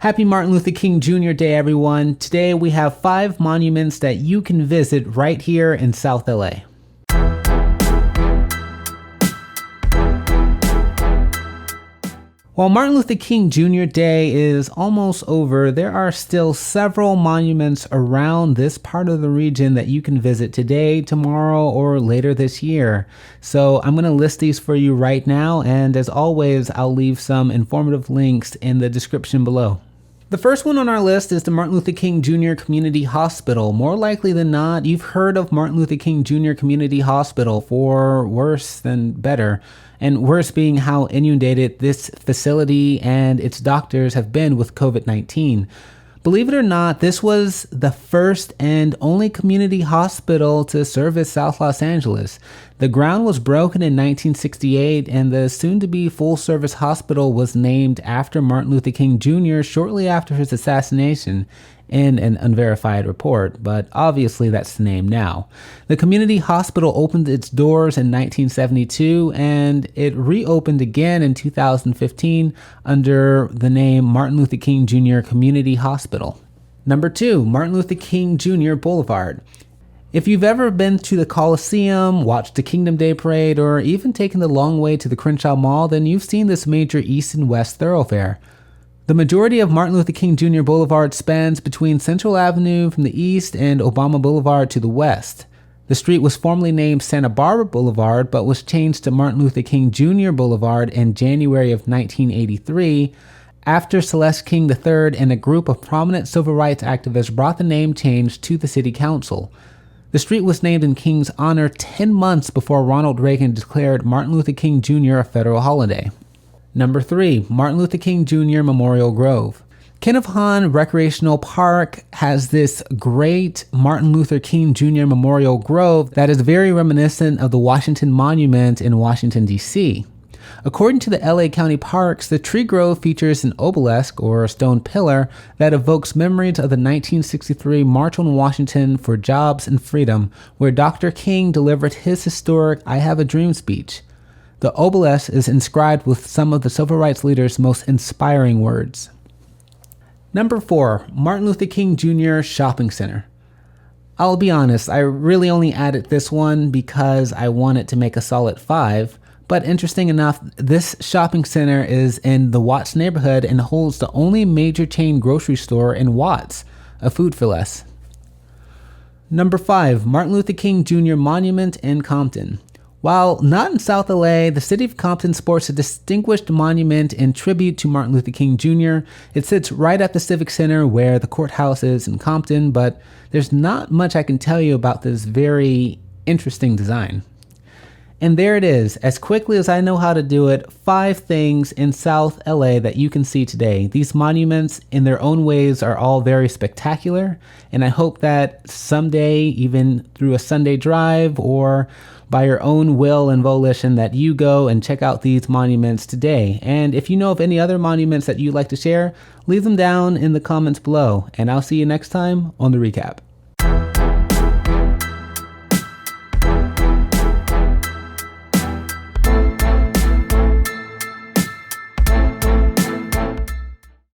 Happy Martin Luther King Jr Day, everyone. Today we have 5 monuments that you can visit right here in South LA. While Martin Luther King Jr Day is almost over, there are still several monuments around this part of the region that you can visit today, tomorrow, or later this year. So I'm going to list these for you right now, and as always, I'll leave some informative links in the description below. The first one on our list is the Martin Luther King Jr Community Hospital. More likely than not, you've heard of Martin Luther King Jr Community Hospital, for worse than better. And worse being how inundated this facility and its doctors have been with COVID-19. Believe it or not, this was the first and only community hospital to service South Los Angeles. The ground was broken in 1968, and the soon-to-be full-service hospital was named after Martin Luther King Jr. shortly after his assassination in an unverified report, but obviously that's the name now. The community hospital opened its doors in 1972, and it reopened again in 2015 under the name Martin Luther King Jr Community Hospital. Number 2, Martin Luther King Jr Boulevard. If you've ever been to the Coliseum, watched the Kingdom Day Parade, or even taken the long way to the Crenshaw Mall, then you've seen this major east and west thoroughfare. The majority of Martin Luther King Jr Boulevard spans between Central Avenue from the east and Obama Boulevard to the west. The street was formerly named Santa Barbara Boulevard, but was changed to Martin Luther King Jr Boulevard in January of 1983, after Celeste King III and a group of prominent civil rights activists brought the name change to the city council. The street was named in King's honor 10 months before Ronald Reagan declared Martin Luther King Jr a federal holiday. Number 3, Martin Luther King Jr Memorial Grove. Kenneth Hahn Recreational Park has this great Martin Luther King Jr Memorial Grove that is very reminiscent of the Washington Monument in Washington, D.C. According to the LA County Parks, the tree grove features an obelisk, or a stone pillar, that evokes memories of the 1963 March on Washington for Jobs and Freedom, where Dr. King delivered his historic I Have a Dream speech. The obelisk is inscribed with some of the civil rights leaders' most inspiring words. Number 4, Martin Luther King Jr Shopping Center. I'll be honest, I really only added this one because I wanted to make a solid 5, but interesting enough, this shopping center is in the Watts neighborhood and holds the only major chain grocery store in Watts, a Food for Less. Number 5, Martin Luther King Jr Monument in Compton. While not in South LA, the city of Compton sports a distinguished monument in tribute to Martin Luther King Jr. It sits right at the Civic Center where the courthouse is in Compton, but there's not much I can tell you about this very interesting design. And there it is, as quickly as I know how to do it, 5 things in South LA that you can see today. These monuments, in their own ways, are all very spectacular, and I hope that someday, even through a Sunday drive or by your own will and volition, that you go and check out these monuments today. And if you know of any other monuments that you'd like to share, leave them down in the comments below, and I'll see you next time on The Recap.